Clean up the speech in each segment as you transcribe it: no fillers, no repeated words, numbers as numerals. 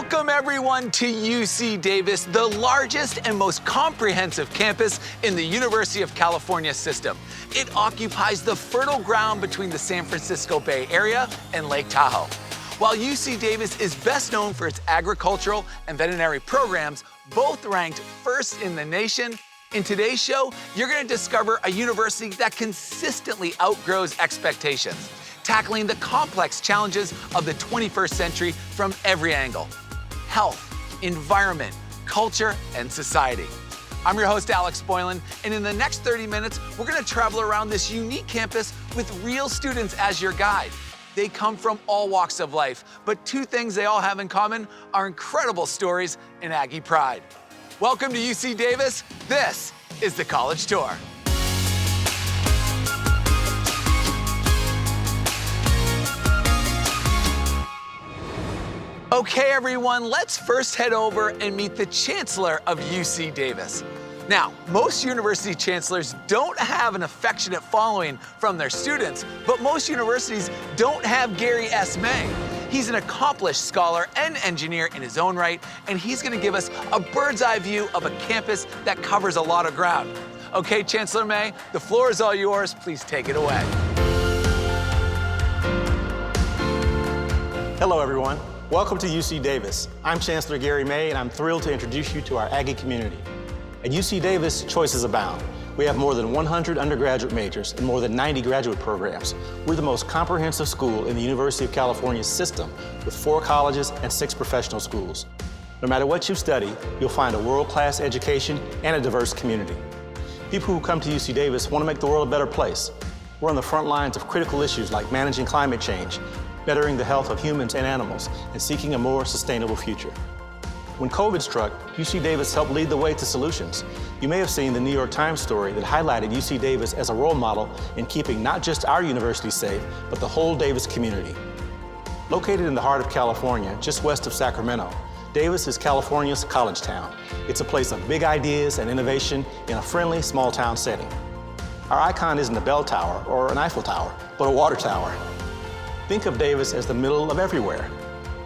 Welcome everyone to UC Davis, the largest and most comprehensive campus in the University of California system. It occupies the fertile ground between the San Francisco Bay Area and Lake Tahoe. While UC Davis is best known for its agricultural and veterinary programs, both ranked first in the nation, in today's show, you're going to discover a university that consistently outgrows expectations, tackling the complex challenges of the 21st century from every angle: health, environment, culture, and society. I'm your host, Alex Boylan, and in the next 30 minutes, we're gonna travel around this unique campus with real students as your guide. They come from all walks of life, but two things they all have in common are incredible stories and Aggie pride. Welcome to UC Davis. This is the College Tour. Okay, everyone, let's first head over and meet the Chancellor of UC Davis. Now, most university chancellors don't have an affectionate following from their students, but most universities don't have Gary S. May. He's an accomplished scholar and engineer in his own right, and he's gonna give us a bird's eye view of a campus that covers a lot of ground. Okay, Chancellor May, the floor is all yours. Please take it away. Hello, everyone. Welcome to UC Davis. I'm Chancellor Gary May, and I'm thrilled to introduce you to our Aggie community. At UC Davis, choices abound. We have more than 100 undergraduate majors and more than 90 graduate programs. We're the most comprehensive school in the University of California system, with 4 colleges and 6 professional schools. No matter what you study, you'll find a world-class education and a diverse community. People who come to UC Davis want to make the world a better place. We're on the front lines of critical issues like managing climate change, bettering the health of humans and animals, and seeking a more sustainable future. When COVID struck, UC Davis helped lead the way to solutions. You may have seen the New York Times story that highlighted UC Davis as a role model in keeping not just our university safe, but the whole Davis community. Located in the heart of California, just west of Sacramento, Davis is California's college town. It's a place of big ideas and innovation in a friendly, small-town setting. Our icon isn't a bell tower or an Eiffel Tower, but a water tower. Think of Davis as the middle of everywhere.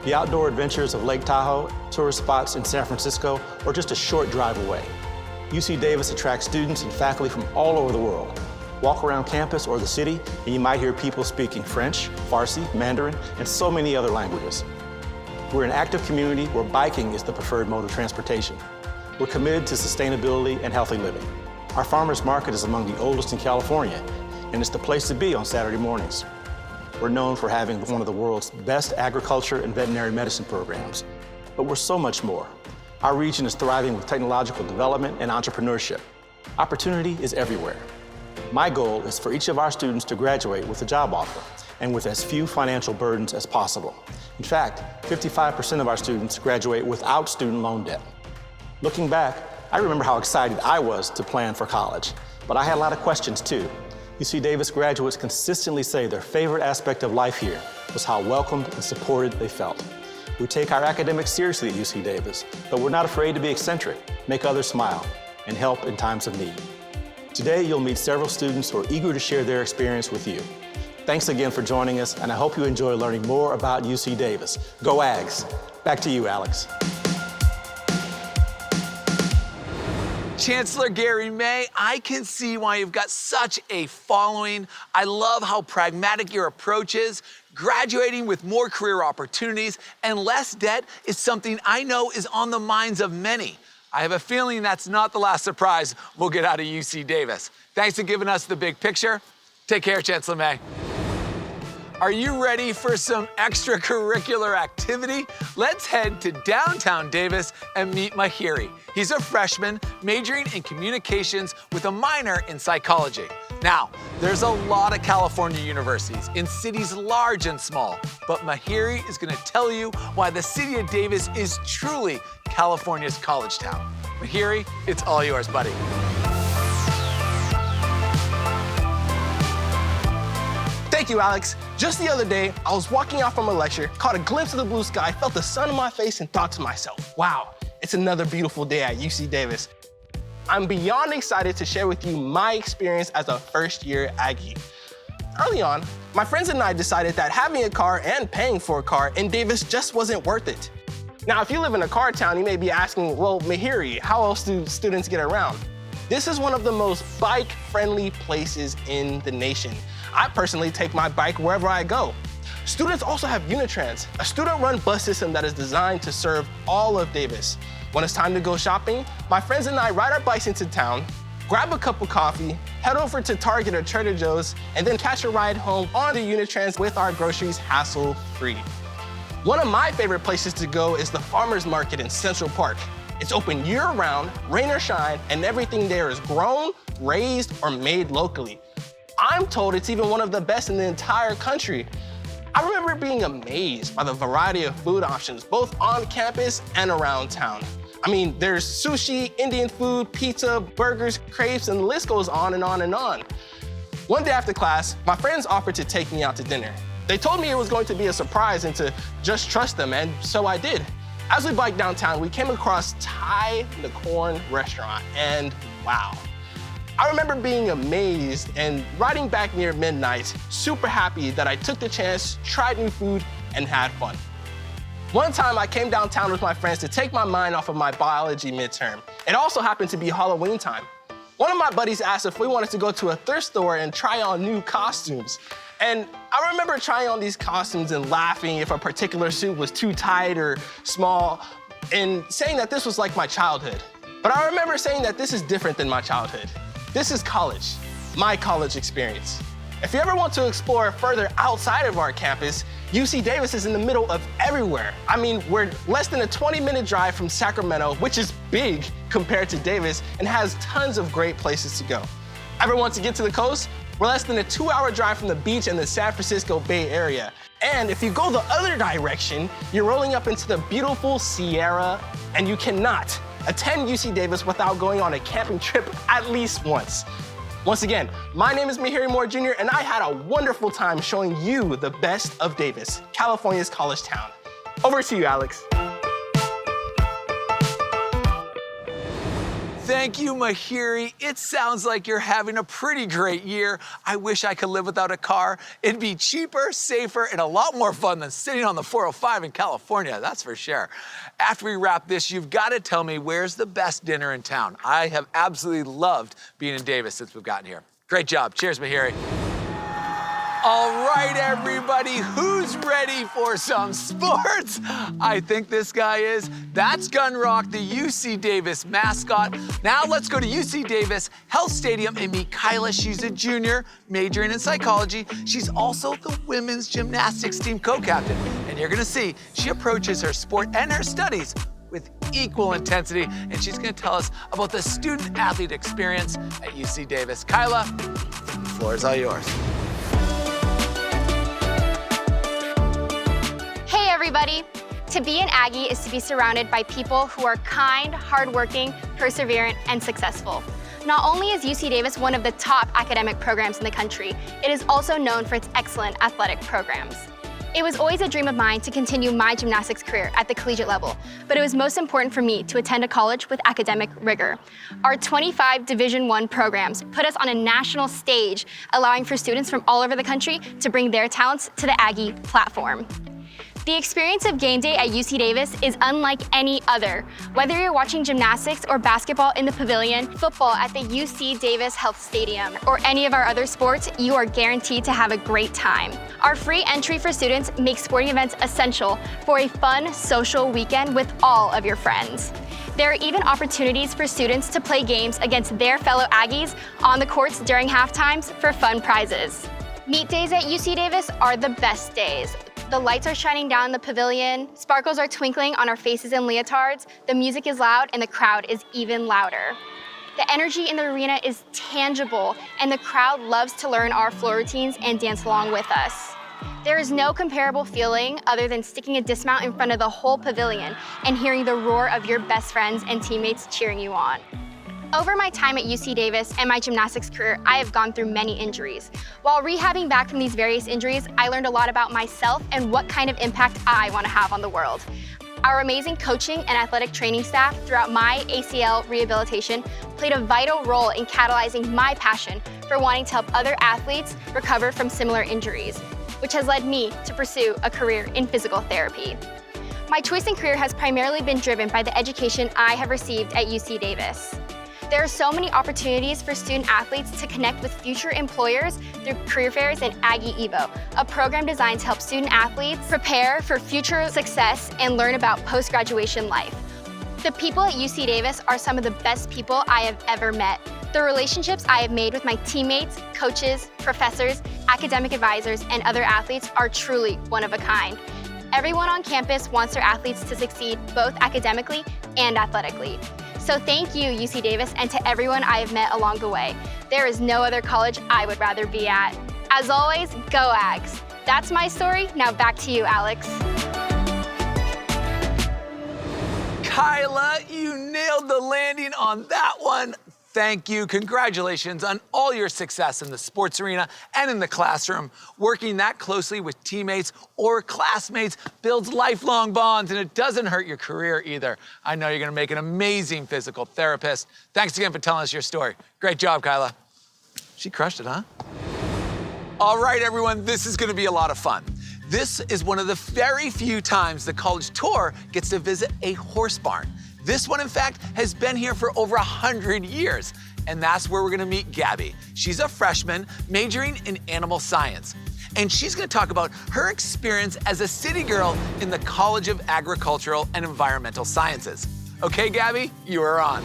The outdoor adventures of Lake Tahoe, tourist spots in San Francisco, or just a short drive away. UC Davis attracts students and faculty from all over the world. Walk around campus or the city, and you might hear people speaking French, Farsi, Mandarin, and so many other languages. We're an active community where biking is the preferred mode of transportation. We're committed to sustainability and healthy living. Our farmers market is among the oldest in California, and it's the place to be on Saturday mornings. We're known for having one of the world's best agriculture and veterinary medicine programs, but we're so much more. Our region is thriving with technological development and entrepreneurship. Opportunity is everywhere. My goal is for each of our students to graduate with a job offer and with as few financial burdens as possible. In fact, 55% of our students graduate without student loan debt. Looking back, I remember how excited I was to plan for college, but I had a lot of questions too. UC Davis graduates consistently say their favorite aspect of life here was how welcomed and supported they felt. We take our academics seriously at UC Davis, but we're not afraid to be eccentric, make others smile, and help in times of need. Today, you'll meet several students who are eager to share their experience with you. Thanks again for joining us, and I hope you enjoy learning more about UC Davis. Go Ags! Back to you, Alex. Chancellor Gary May, I can see why you've got such a following. I love how pragmatic your approach is. Graduating with more career opportunities and less debt is something I know is on the minds of many. I have a feeling that's not the last surprise we'll get out of UC Davis. Thanks for giving us the big picture. Take care, Chancellor May. Are you ready for some extracurricular activity? Let's head to downtown Davis and meet Mahiri. He's a freshman majoring in communications with a minor in psychology. Now, there's a lot of California universities in cities large and small, but Mahiri is gonna tell you why the city of Davis is truly California's college town. Mahiri, it's all yours, buddy. Thank you, Alex. Just the other day, I was walking out from a lecture, caught a glimpse of the blue sky, felt the sun on my face, and thought to myself, wow, it's another beautiful day at UC Davis. I'm beyond excited to share with you my experience as a first-year Aggie. Early on, my friends and I decided that having a car and paying for a car in Davis just wasn't worth it. Now, if you live in a car town, you may be asking, well, Mihiri, how else do students get around? This is one of the most bike-friendly places in the nation. I personally take my bike wherever I go. Students also have Unitrans, a student-run bus system that is designed to serve all of Davis. When it's time to go shopping, my friends and I ride our bikes into town, grab a cup of coffee, head over to Target or Trader Joe's, and then catch a ride home on the Unitrans with our groceries hassle-free. One of my favorite places to go is the Farmers Market in Central Park. It's open year-round, rain or shine, and everything there is grown, raised, or made locally. I'm told it's even one of the best in the entire country. I remember being amazed by the variety of food options, both on campus and around town. I mean, there's sushi, Indian food, pizza, burgers, crepes, and the list goes on and on and on. One day after class, my friends offered to take me out to dinner. They told me it was going to be a surprise and to just trust them, and so I did. As we biked downtown, we came across Thai Nakorn restaurant, and wow. I remember being amazed and riding back near midnight, super happy that I took the chance, tried new food, and had fun. One time I came downtown with my friends to take my mind off of my biology midterm. It also happened to be Halloween time. One of my buddies asked if we wanted to go to a thrift store and try on new costumes. And I remember trying on these costumes and laughing if a particular suit was too tight or small, and saying that this was like my childhood. But I remember saying that this is different than my childhood. This is college, my college experience. If you ever want to explore further outside of our campus, UC Davis is in the middle of everywhere. I mean, we're less than a 20-minute drive from Sacramento, which is big compared to Davis, and has tons of great places to go. Ever want to get to the coast? We're less than a 2-hour drive from the beach in the San Francisco Bay Area. And if you go the other direction, you're rolling up into the beautiful Sierra, and you cannot attend UC Davis without going on a camping trip at least once. Once again, my name is Mihiri Moore Jr., and I had a wonderful time showing you the best of Davis, California's college town. Over to you, Alex. Thank you, Mihiri. It sounds like you're having a pretty great year. I wish I could live without a car. It'd be cheaper, safer, and a lot more fun than sitting on the 405 in California, that's for sure. After we wrap this, you've got to tell me where's the best dinner in town. I have absolutely loved being in Davis since we've gotten here. Great job. Cheers, Mihiri. All right, everybody, who's ready for some sports? I think this guy is. That's Gun Rock, the UC Davis mascot. Now let's go to UC Davis Health Stadium and meet Kyla. She's a junior, majoring in psychology. She's also the women's gymnastics team co-captain. And you're gonna see, she approaches her sport and her studies with equal intensity, and she's gonna tell us about the student-athlete experience at UC Davis. Kyla, the floor is all yours. Hey everybody! To be an Aggie is to be surrounded by people who are kind, hardworking, perseverant, and successful. Not only is UC Davis one of the top academic programs in the country, it is also known for its excellent athletic programs. It was always a dream of mine to continue my gymnastics career at the collegiate level, but it was most important for me to attend a college with academic rigor. Our 25 Division I programs put us on a national stage, allowing for students from all over the country to bring their talents to the Aggie platform. The experience of game day at UC Davis is unlike any other. Whether you're watching gymnastics or basketball in the pavilion, football at the UC Davis Health Stadium, or any of our other sports, you are guaranteed to have a great time. Our free entry for students makes sporting events essential for a fun, social weekend with all of your friends. There are even opportunities for students to play games against their fellow Aggies on the courts during halftimes for fun prizes. Meet days at UC Davis are the best days. The lights are shining down the pavilion, sparkles are twinkling on our faces and leotards, the music is loud, and the crowd is even louder. The energy in the arena is tangible, and the crowd loves to learn our floor routines and dance along with us. There is no comparable feeling other than sticking a dismount in front of the whole pavilion and hearing the roar of your best friends and teammates cheering you on. Over my time at UC Davis and my gymnastics career, I have gone through many injuries. While rehabbing back from these various injuries, I learned a lot about myself and what kind of impact I want to have on the world. Our amazing coaching and athletic training staff throughout my ACL rehabilitation played a vital role in catalyzing my passion for wanting to help other athletes recover from similar injuries, which has led me to pursue a career in physical therapy. My choice in career has primarily been driven by the education I have received at UC Davis. There are so many opportunities for student athletes to connect with future employers through career fairs and Aggie Evo, a program designed to help student athletes prepare for future success and learn about post-graduation life. The people at UC Davis are some of the best people I have ever met. The relationships I have made with my teammates, coaches, professors, academic advisors, and other athletes are truly one of a kind. Everyone on campus wants their athletes to succeed both academically and athletically. So thank you, UC Davis, and to everyone I have met along the way. There is no other college I would rather be at. As always, go Ags. That's my story. Now back to you, Alex. Kyla, you nailed the landing on that one. Thank you. Congratulations on all your success in the sports arena and in the classroom. Working that closely with teammates or classmates builds lifelong bonds, and it doesn't hurt your career either. I know you're going to make an amazing physical therapist. Thanks again for telling us your story. Great job, Kyla. She crushed it, huh? All right, everyone, this is going to be a lot of fun. This is one of the very few times the college tour gets to visit a horse barn. This one, in fact, has been here for over 100 years, and that's where we're gonna meet Gabby. She's a freshman majoring in animal science, and she's gonna talk about her experience as a city girl in the College of Agricultural and Environmental Sciences. Okay, Gabby, you are on.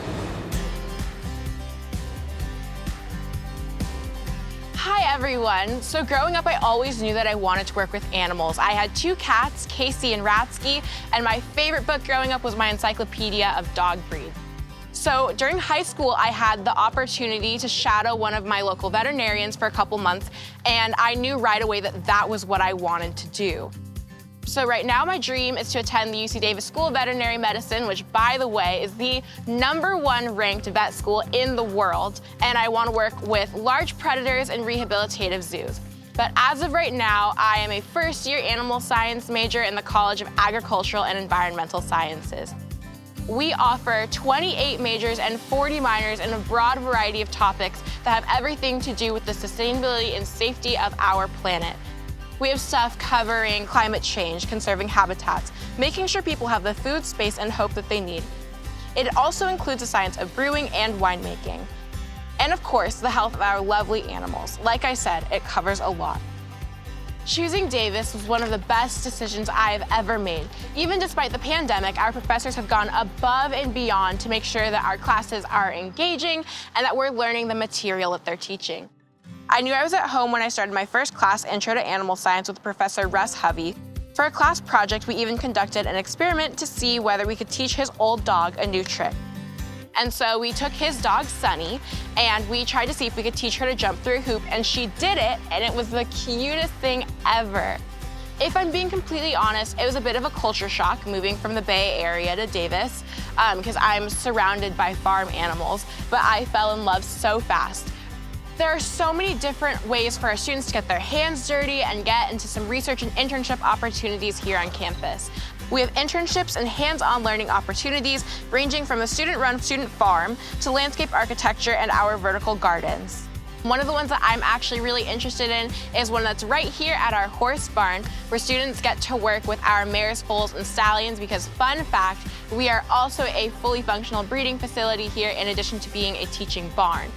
Hi everyone. So growing up, I always knew that I wanted to work with animals. I had 2 cats, Casey and Ratsky, and my favorite book growing up was my encyclopedia of dog breeds. So during high school, I had the opportunity to shadow one of my local veterinarians for a couple months, and I knew right away that that was what I wanted to do. So right now, my dream is to attend the UC Davis School of Veterinary Medicine, which, by the way, is the #1 ranked vet school in the world. And I want to work with large predators and rehabilitative zoos. But as of right now, I am a first-year animal science major in the College of Agricultural and Environmental Sciences. We offer 28 majors and 40 minors in a broad variety of topics that have everything to do with the sustainability and safety of our planet. We have stuff covering climate change, conserving habitats, making sure people have the food, space, and hope that they need. It also includes the science of brewing and winemaking. And of course, the health of our lovely animals. Like I said, it covers a lot. Choosing Davis was one of the best decisions I have ever made. Even despite the pandemic, our professors have gone above and beyond to make sure that our classes are engaging and that we're learning the material that they're teaching. I knew I was at home when I started my first class, Intro to Animal Science, with Professor Russ Hovey. For a class project, we even conducted an experiment to see whether we could teach his old dog a new trick. And so we took his dog, Sunny, and we tried to see if we could teach her to jump through a hoop, and she did it, and it was the cutest thing ever. If I'm being completely honest, it was a bit of a culture shock moving from the Bay Area to Davis, because I'm surrounded by farm animals, but I fell in love so fast. There are so many different ways for our students to get their hands dirty and get into some research and internship opportunities here on campus. We have internships and hands-on learning opportunities ranging from a student-run student farm to landscape architecture and our vertical gardens. One of the ones that I'm actually really interested in is one that's right here at our horse barn, where students get to work with our mares, foals, and stallions because, fun fact, we are also a fully functional breeding facility here in addition to being a teaching barn.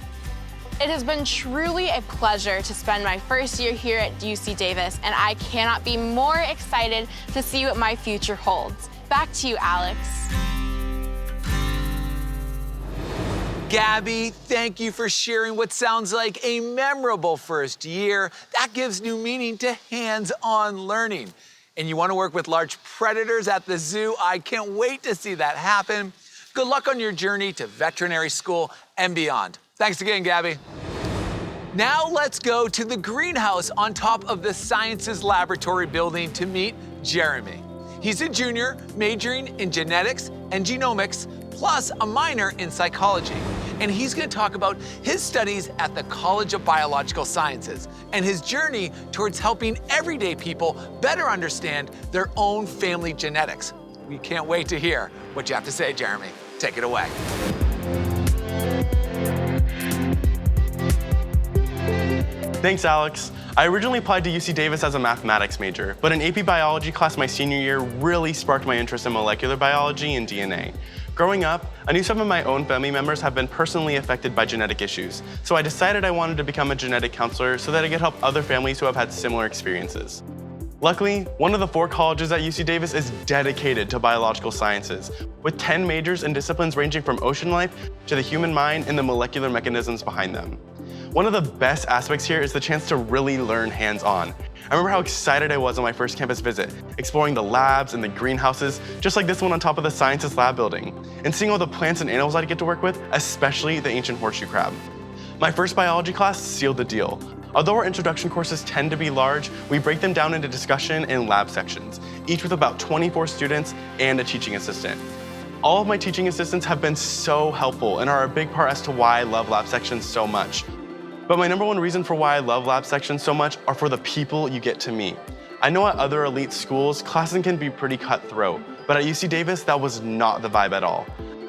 It has been truly a pleasure to spend my first year here at UC Davis, and I cannot be more excited to see what my future holds. Back to you, Alex. Gabby, thank you for sharing what sounds like a memorable first year. That gives new meaning to hands-on learning. And you want to work with large predators at the zoo? I can't wait to see that happen. Good luck on your journey to veterinary school and beyond. Thanks again, Gabby. Now let's go to the greenhouse on top of the Sciences Laboratory building to meet Jeremy. He's a junior majoring in genetics and genomics, plus a minor in psychology. And he's gonna talk about his studies at the College of Biological Sciences and his journey towards helping everyday people better understand their own family genetics. We can't wait to hear what you have to say, Jeremy. Take it away. Thanks, Alex. I originally applied to UC Davis as a mathematics major, but an AP biology class my senior year really sparked my interest in molecular biology and DNA. Growing up, I knew some of my own family members have been personally affected by genetic issues, so I decided I wanted to become a genetic counselor so that I could help other families who have had similar experiences. Luckily, one of the 4 colleges at UC Davis is dedicated to biological sciences, with 10 majors in disciplines ranging from ocean life to the human mind and the molecular mechanisms behind them. One of the best aspects here is the chance to really learn hands-on. I remember how excited I was on my first campus visit, exploring the labs and the greenhouses, just like this one on top of the sciences lab building, and seeing all the plants and animals I get to work with, especially the ancient horseshoe crab. My first biology class sealed the deal. Although our introduction courses tend to be large, we break them down into discussion and lab sections, each with about 24 students and a teaching assistant. All of my teaching assistants have been so helpful and are a big part as to why I love lab sections so much. But my number one reason for why I love lab sections so much are for the people you get to meet. I know at other elite schools, classes can be pretty cutthroat, but at UC Davis, that was not the vibe at all.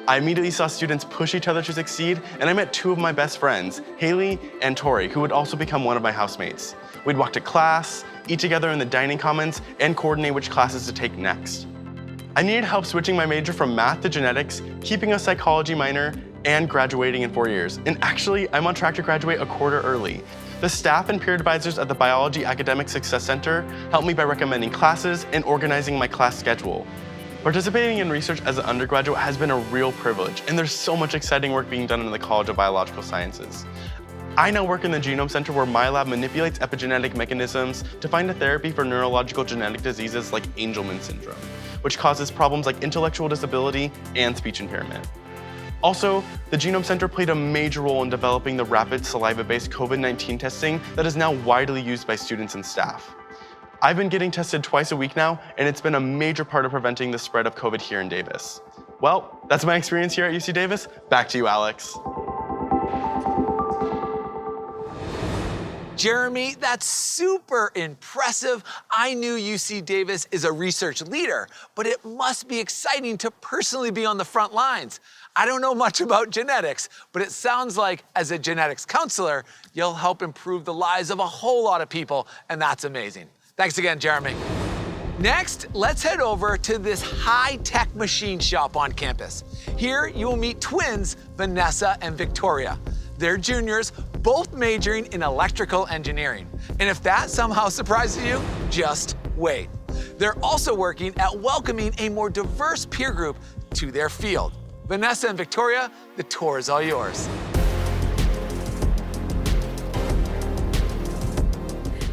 I immediately saw students push each other to succeed, and I met 2 of my best friends, Haley and Tori, who would also become one of my housemates. We'd walk to class, eat together in the dining commons, and coordinate which classes to take next. I needed help switching my major from math to genetics, keeping a psychology minor, and graduating in 4 years. And actually, I'm on track to graduate a quarter early. The staff and peer advisors at the Biology Academic Success Center helped me by recommending classes and organizing my class schedule. Participating in research as an undergraduate has been a real privilege, and there's so much exciting work being done in the College of Biological Sciences. I now work in the Genome Center where my lab manipulates epigenetic mechanisms to find a therapy for neurological genetic diseases like Angelman syndrome, which causes problems like intellectual disability and speech impairment. Also, the Genome Center played a major role in developing the rapid saliva-based COVID-19 testing that is now widely used by students and staff. I've been getting tested twice a week now, and it's been a major part of preventing the spread of COVID here in Davis. Well, that's my experience here at UC Davis. Back to you, Alex. Jeremy, that's super impressive. I knew UC Davis is a research leader, but it must be exciting to personally be on the front lines. I don't know much about genetics, but it sounds like as a genetics counselor, you'll help improve the lives of a whole lot of people, and that's amazing. Thanks again, Jeremy. Next, let's head over to this high-tech machine shop on campus. Here, you will meet twins, Vanessa and Victoria. They're juniors, both majoring in electrical engineering. And if that somehow surprises you, just wait. They're also working at welcoming a more diverse peer group to their field. Vanessa and Victoria, the tour is all yours.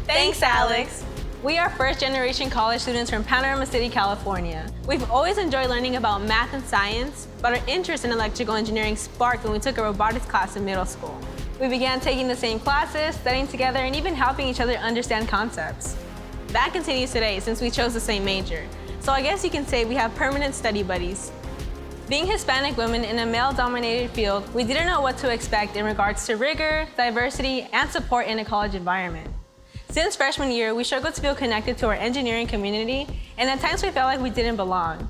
Thanks, Alex. We are first-generation college students from Panorama City, California. We've always enjoyed learning about math and science, but our interest in electrical engineering sparked when we took a robotics class in middle school. We began taking the same classes, studying together, and even helping each other understand concepts. That continues today since we chose the same major. So I guess you can say we have permanent study buddies. Being Hispanic women in a male-dominated field, we didn't know what to expect in regards to rigor, diversity, and support in a college environment. Since freshman year, we struggled to feel connected to our engineering community, and at times we felt like we didn't belong.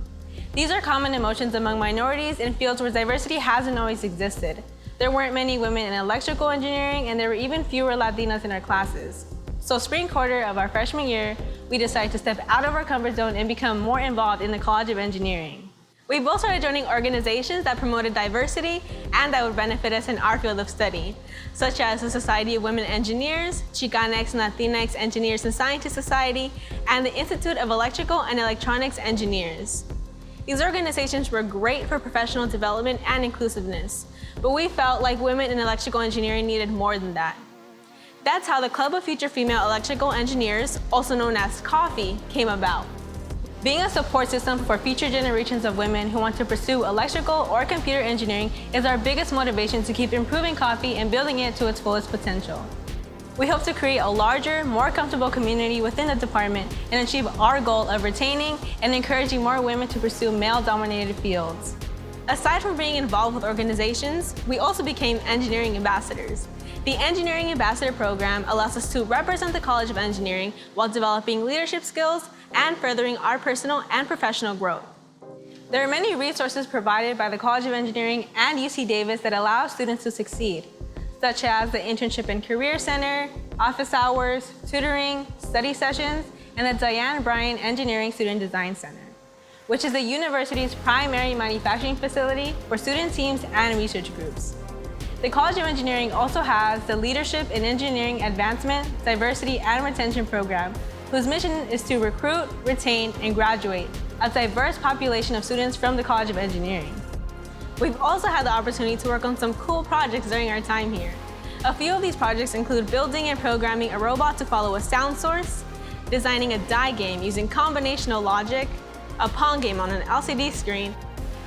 These are common emotions among minorities in fields where diversity hasn't always existed. There weren't many women in electrical engineering, and there were even fewer Latinas in our classes. So spring quarter of our freshman year, we decided to step out of our comfort zone and become more involved in the College of Engineering. We both started joining organizations that promoted diversity and that would benefit us in our field of study, such as the Society of Women Engineers, Chicanx and Latinx Engineers and Scientists Society, and the Institute of Electrical and Electronics Engineers. These organizations were great for professional development and inclusiveness, but we felt like women in electrical engineering needed more than that. That's how the Club of Future Female Electrical Engineers, also known as COFFEE, came about. Being a support system for future generations of women who want to pursue electrical or computer engineering is our biggest motivation to keep improving COFFEE and building it to its fullest potential. We hope to create a larger, more comfortable community within the department and achieve our goal of retaining and encouraging more women to pursue male-dominated fields. Aside from being involved with organizations, we also became engineering ambassadors. The Engineering Ambassador Program allows us to represent the College of Engineering while developing leadership skills and furthering our personal and professional growth. There are many resources provided by the College of Engineering and UC Davis that allow students to succeed, such as the Internship and Career Center, office hours, tutoring, study sessions, and the Diane Bryan Engineering Student Design Center, which is the university's primary manufacturing facility for student teams and research groups. The College of Engineering also has the Leadership in Engineering Advancement, Diversity, and Retention program, whose mission is to recruit, retain, and graduate a diverse population of students from the College of Engineering. We've also had the opportunity to work on some cool projects during our time here. A few of these projects include building and programming a robot to follow a sound source, designing a die game using combinational logic, a Pong game on an LCD screen,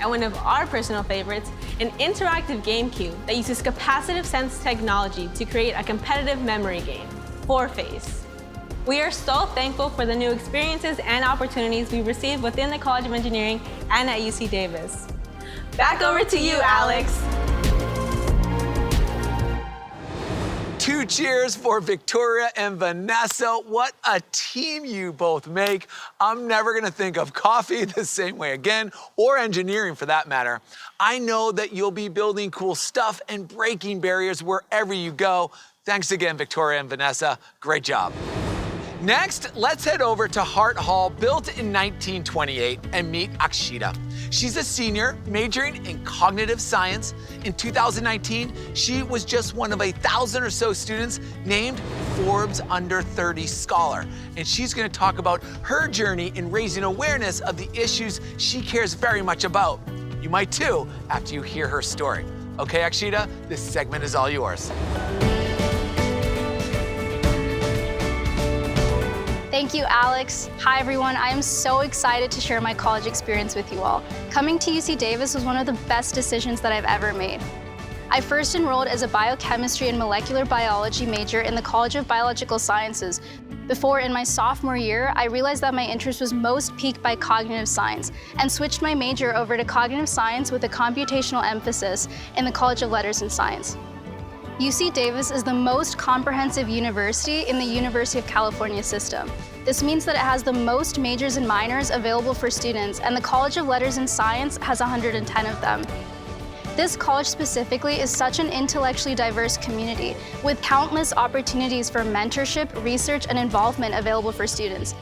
and one of our personal favorites, an interactive game cube that uses capacitive sense technology to create a competitive memory game, 4-Face. We are so thankful for the new experiences and opportunities we received within the College of Engineering and at UC Davis. Back over to you, Alex. 2 cheers for Victoria and Vanessa. What a team you both make. I'm never gonna think of coffee the same way again, or engineering for that matter. I know that you'll be building cool stuff and breaking barriers wherever you go. Thanks again, Victoria and Vanessa. Great job. Next, let's head over to Hart Hall, built in 1928, and meet Akshita. She's a senior majoring in cognitive science. In 2019, she was just one of 1,000 or so students named Forbes Under 30 Scholar. And she's gonna talk about her journey in raising awareness of the issues she cares very much about. You might too, after you hear her story. Okay, Akshita, this segment is all yours. Thank you, Alex. Hi, everyone. I am so excited to share my college experience with you all. Coming to UC Davis was one of the best decisions that I've ever made. I first enrolled as a biochemistry and molecular biology major in the College of Biological Sciences. Before, in my sophomore year, I realized that my interest was most piqued by cognitive science and switched my major over to cognitive science with a computational emphasis in the College of Letters and Science. UC Davis is the most comprehensive university in the University of California system. This means that it has the most majors and minors available for students, and the College of Letters and Science has 110 of them. This college specifically is such an intellectually diverse community with countless opportunities for mentorship, research, and involvement available for students.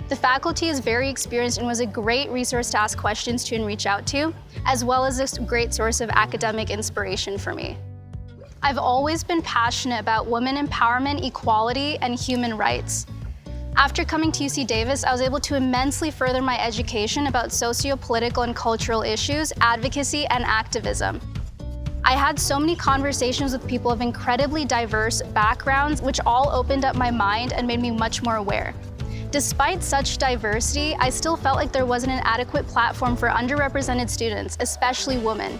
The faculty is very experienced and was a great resource to ask questions to and reach out to, as well as a great source of academic inspiration for me. I've always been passionate about women empowerment, equality, and human rights. After coming to UC Davis, I was able to immensely further my education about socio-political and cultural issues, advocacy, and activism. I had so many conversations with people of incredibly diverse backgrounds, which all opened up my mind and made me much more aware. Despite such diversity, I still felt like there wasn't an adequate platform for underrepresented students, especially women.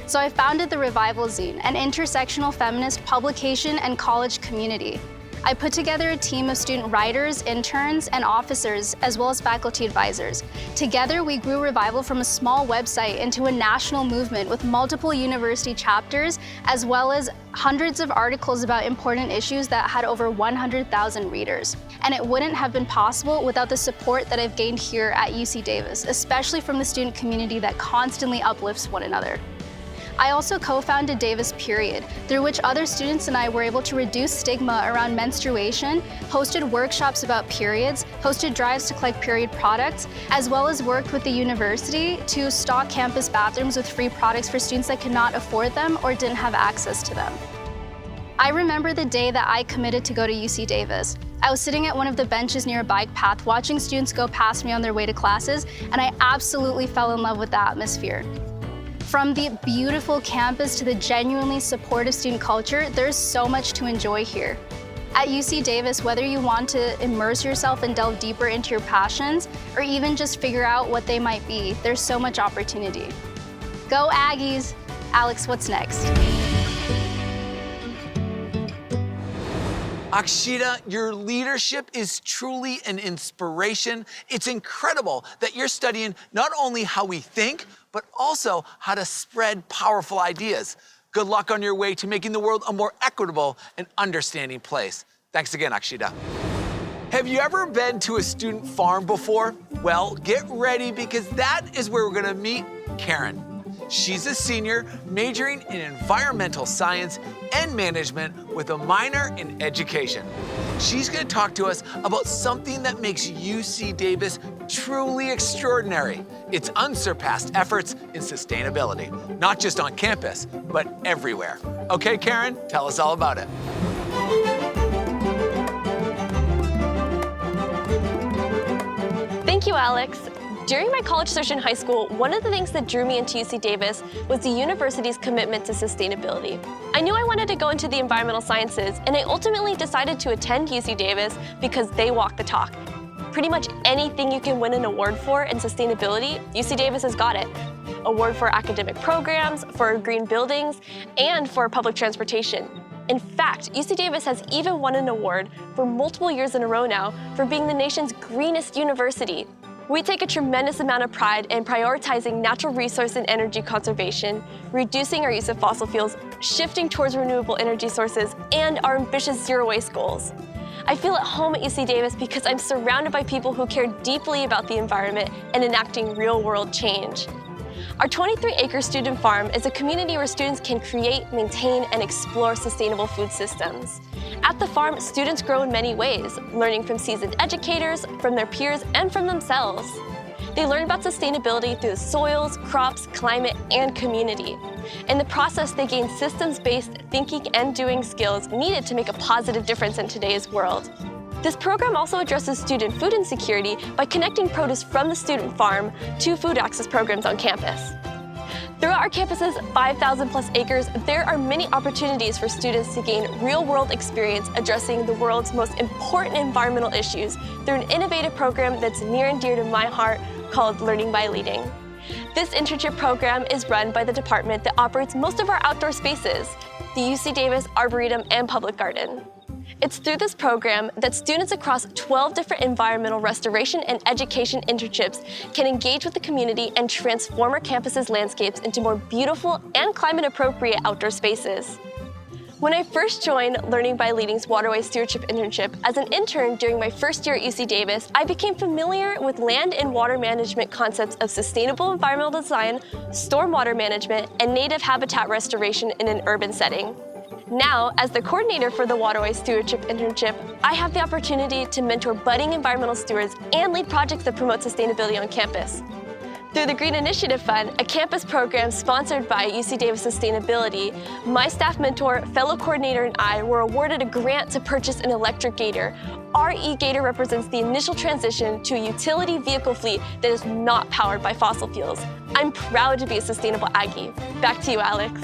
So I founded the Revival Zine, an intersectional feminist publication and college community. I put together a team of student writers, interns, and officers, as well as faculty advisors. Together, we grew Revival from a small website into a national movement with multiple university chapters, as well as hundreds of articles about important issues that had over 100,000 readers. And it wouldn't have been possible without the support that I've gained here at UC Davis, especially from the student community that constantly uplifts one another. I also co-founded Davis Period, through which other students and I were able to reduce stigma around menstruation, hosted workshops about periods, hosted drives to collect period products, as well as worked with the university to stock campus bathrooms with free products for students that could not afford them or didn't have access to them. I remember the day that I committed to go to UC Davis. I was sitting at one of the benches near a bike path watching students go past me on their way to classes, and I absolutely fell in love with the atmosphere. From the beautiful campus to the genuinely supportive student culture, there's so much to enjoy here. At UC Davis, whether you want to immerse yourself and delve deeper into your passions, or even just figure out what they might be, there's so much opportunity. Go Aggies! Alex, what's next? Akshita, your leadership is truly an inspiration. It's incredible that you're studying not only how we think, but also how to spread powerful ideas. Good luck on your way to making the world a more equitable and understanding place. Thanks again, Akshita. Have you ever been to a student farm before? Well, get ready because that is where we're gonna meet Karen. She's a senior majoring in environmental science and management with a minor in education. She's going to talk to us about something that makes UC Davis truly extraordinary. Its unsurpassed efforts in sustainability, not just on campus, but everywhere. Okay, Karen, tell us all about it. Thank you, Alex. During my college search in high school, one of the things that drew me into UC Davis was the university's commitment to sustainability. I knew I wanted to go into the environmental sciences, and I ultimately decided to attend UC Davis because they walk the talk. Pretty much anything you can win an award for in sustainability, UC Davis has got it. Award for academic programs, for green buildings, and for public transportation. In fact, UC Davis has even won an award for multiple years in a row now for being the nation's greenest university. We take a tremendous amount of pride in prioritizing natural resource and energy conservation, reducing our use of fossil fuels, shifting towards renewable energy sources, and our ambitious zero-waste goals. I feel at home at UC Davis because I'm surrounded by people who care deeply about the environment and enacting real-world change. Our 23-acre student farm is a community where students can create, maintain, and explore sustainable food systems. At the farm, students grow in many ways, learning from seasoned educators, from their peers, and from themselves. They learn about sustainability through the soils, crops, climate, and community. In the process, they gain systems-based thinking and doing skills needed to make a positive difference in today's world. This program also addresses student food insecurity by connecting produce from the student farm to food access programs on campus. Throughout our campus's 5,000 plus acres, there are many opportunities for students to gain real-world experience addressing the world's most important environmental issues through an innovative program that's near and dear to my heart called Learning by Leading. This internship program is run by the department that operates most of our outdoor spaces, the UC Davis Arboretum and Public Garden. It's through this program that students across 12 different environmental restoration and education internships can engage with the community and transform our campus's landscapes into more beautiful and climate-appropriate outdoor spaces. When I first joined Learning by Leading's Waterway Stewardship Internship as an intern during my first year at UC Davis, I became familiar with land and water management concepts of sustainable environmental design, stormwater management, and native habitat restoration in an urban setting. Now, as the coordinator for the Waterway Stewardship Internship, I have the opportunity to mentor budding environmental stewards and lead projects that promote sustainability on campus. Through the Green Initiative Fund, a campus program sponsored by UC Davis Sustainability, my staff mentor, fellow coordinator, and I were awarded a grant to purchase an electric gator. Our e-gator represents the initial transition to a utility vehicle fleet that is not powered by fossil fuels. I'm proud to be a sustainable Aggie. Back to you, Alex.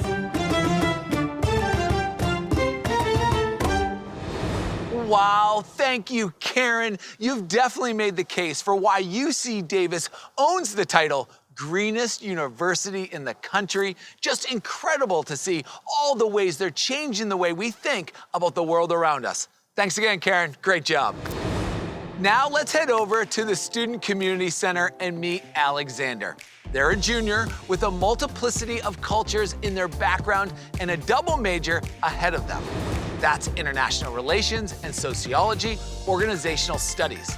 Wow, thank you, Karen. You've definitely made the case for why UC Davis owns the title Greenest University in the country. Just incredible to see all the ways they're changing the way we think about the world around us. Thanks again, Karen. Great job. Now let's head over to the Student Community Center and meet Alexander. They're a junior with a multiplicity of cultures in their background and a double major ahead of them. That's international relations and sociology, organizational studies.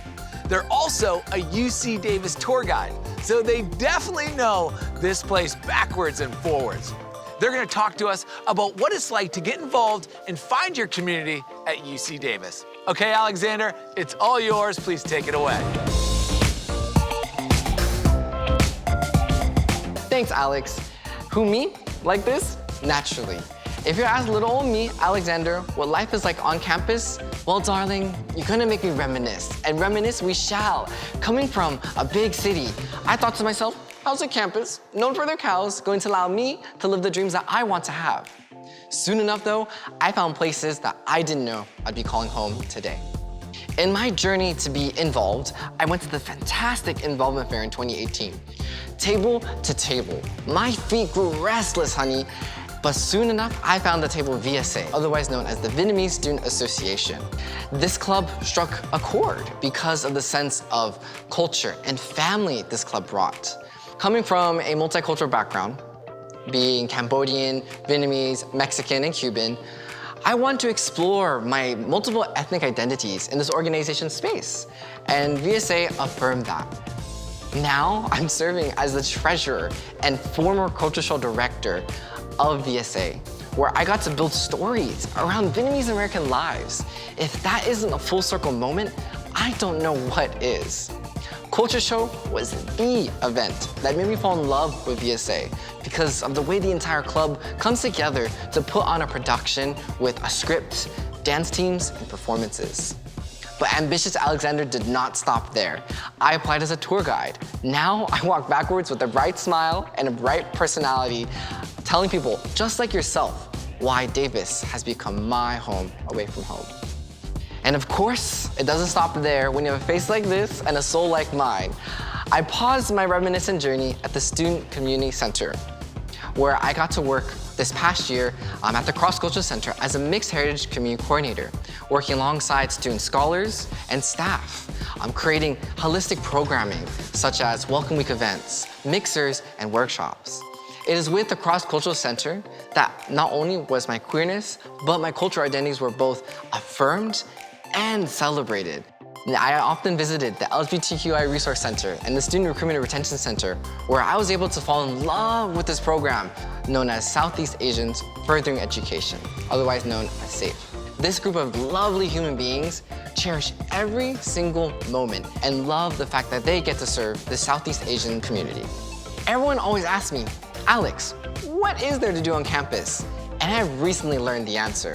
They're also a UC Davis tour guide, so they definitely know this place backwards and forwards. They're gonna talk to us about what it's like to get involved and find your community at UC Davis. Okay, Alexander, it's all yours. Please take it away. Thanks, Alex. Who, me? Like this? Naturally. If you ask little old me, Alexander, what life is like on campus, well, darling, you're gonna make me reminisce. And reminisce we shall. Coming from a big city, I thought to myself, how's a campus, known for their cows, going to allow me to live the dreams that I want to have? Soon enough, though, I found places that I didn't know I'd be calling home today. In my journey to be involved, I went to the fantastic Involvement Fair in 2018. Table to table. My feet grew restless, honey. But soon enough, I found the table VSA, otherwise known as the Vietnamese Student Association. This club struck a chord because of the sense of culture and family this club brought. Coming from a multicultural background, being Cambodian, Vietnamese, Mexican, and Cuban, I want to explore my multiple ethnic identities in this organization space, and VSA affirmed that. Now I'm serving as the treasurer and former cultural director of VSA, where I got to build stories around Vietnamese American lives. If that isn't a full circle moment, I don't know what is. Culture Show was the event that made me fall in love with VSA because of the way the entire club comes together to put on a production with a script, dance teams, and performances. But ambitious Alexander did not stop there. I applied as a tour guide. Now I walk backwards with a bright smile and a bright personality, telling people, just like yourself, why Davis has become my home away from home. And of course, it doesn't stop there when you have a face like this and a soul like mine. I paused my reminiscent journey at the Student Community Center, where I got to work this past year at the Cross Cultural Center as a mixed heritage community coordinator, working alongside student scholars and staff, creating holistic programming such as Welcome Week events, mixers, and workshops. It is with the Cross Cultural Center that not only was my queerness, but my cultural identities were both affirmed and celebrated. I often visited the LGBTQI Resource Center and the Student Recruitment and Retention Center, where I was able to fall in love with this program known as Southeast Asians Furthering Education, otherwise known as SAFE. This group of lovely human beings cherish every single moment and love the fact that they get to serve the Southeast Asian community. Everyone always asks me, Alex, what is there to do on campus? And I've recently learned the answer.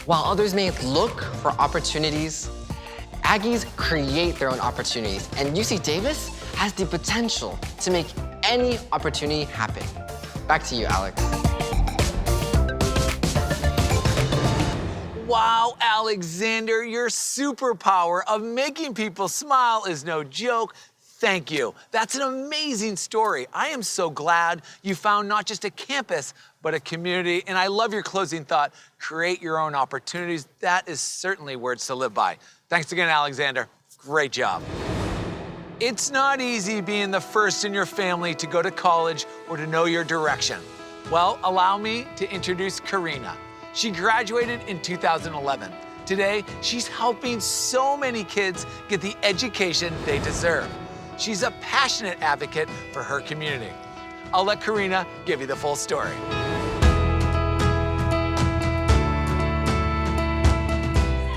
While others may look for opportunities, Aggies create their own opportunities, and UC Davis has the potential to make any opportunity happen. Back to you, Alex. Wow, Alexander, your superpower of making people smile is no joke. Thank you. That's an amazing story. I am so glad you found not just a campus, but a community. And I love your closing thought, create your own opportunities. That is certainly words to live by. Thanks again, Alexander. Great job. It's not easy being the first in your family to go to college or to know your direction. Well, allow me to introduce Karina. She graduated in 2011. Today, she's helping so many kids get the education they deserve. She's a passionate advocate for her community. I'll let Karina give you the full story.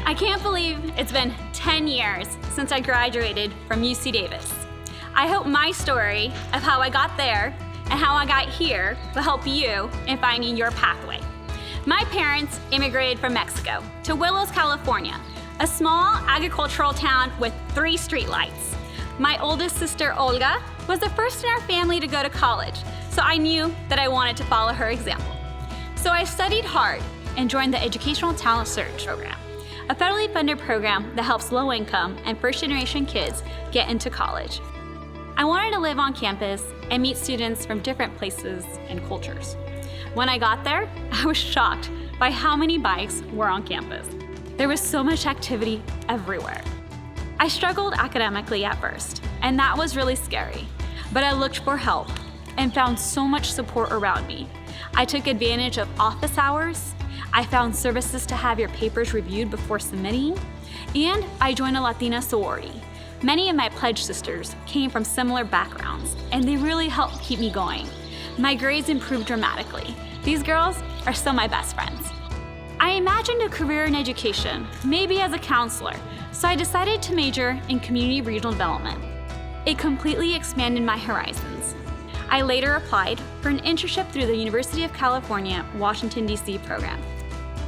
I can't believe it's been 10 years since I graduated from UC Davis. I hope my story of how I got there and how I got here will help you in finding your pathway. My parents immigrated from Mexico to Willows, California, a small agricultural town with 3 streetlights. My oldest sister, Olga, was the first in our family to go to college, so I knew that I wanted to follow her example. So I studied hard and joined the Educational Talent Search Program, a federally funded program that helps low-income and first-generation kids get into college. I wanted to live on campus and meet students from different places and cultures. When I got there, I was shocked by how many bikes were on campus. There was so much activity everywhere. I struggled academically at first, and that was really scary, but I looked for help and found so much support around me. I took advantage of office hours, I found services to have your papers reviewed before submitting, and I joined a Latina sorority. Many of my pledge sisters came from similar backgrounds, and they really helped keep me going. My grades improved dramatically. These girls are still my best friends. I imagined a career in education, maybe as a counselor, so I decided to major in community regional development. It completely expanded my horizons. I later applied for an internship through the University of California, Washington, D.C. program.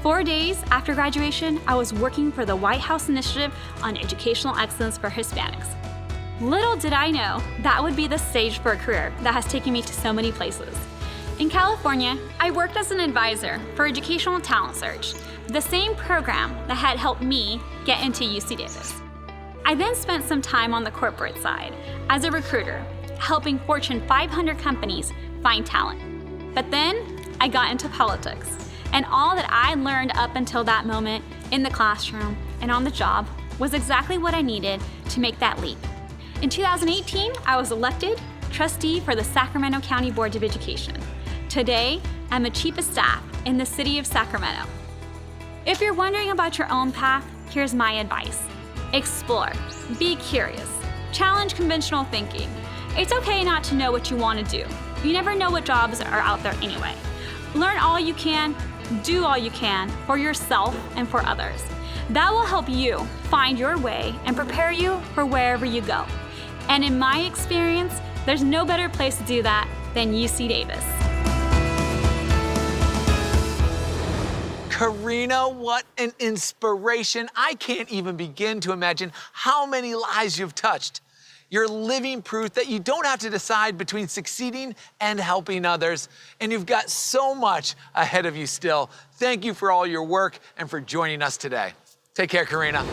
4 days after graduation, I was working for the White House Initiative on Educational Excellence for Hispanics. Little did I know that would be the stage for a career that has taken me to so many places. In California, I worked as an advisor for Educational Talent Search, the same program that had helped me get into UC Davis. I then spent some time on the corporate side as a recruiter, helping Fortune 500 companies find talent. But then I got into politics, and all that I learned up until that moment in the classroom and on the job was exactly what I needed to make that leap. In 2018, I was elected trustee for the Sacramento County Board of Education. Today, I'm the chief of staff in the city of Sacramento. If you're wondering about your own path, here's my advice. Explore, be curious, challenge conventional thinking, It's okay not to know what you want to do. You never know what jobs are out there anyway. Learn all you can, do all you can for yourself and for others. That will help you find your way and prepare you for wherever you go. And in my experience, there's no better place to do that than UC Davis. Karina, what an inspiration. I can't even begin to imagine how many lives you've touched. You're living proof that you don't have to decide between succeeding and helping others, and you've got so much ahead of you still. Thank you for all your work and for joining us today. Take care, Karina.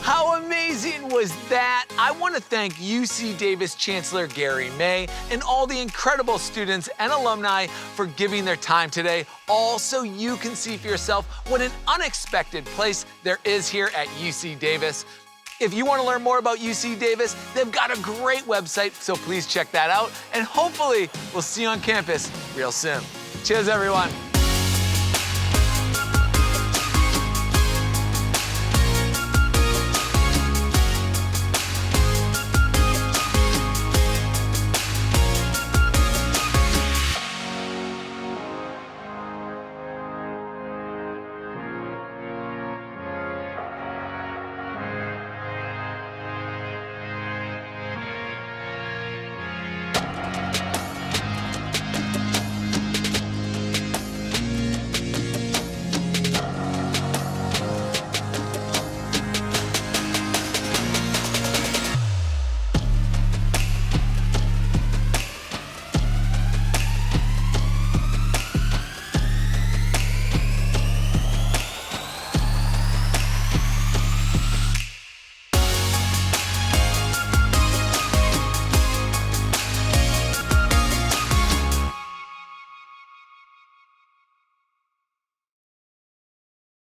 How amazing was that? I want to thank UC Davis Chancellor Gary May and all the incredible students and alumni for giving their time today, all so you can see for yourself what an unexpected place there is here at UC Davis. If you want to learn more about UC Davis, they've got a great website, so please check that out. And hopefully, we'll see you on campus real soon. Cheers, everyone.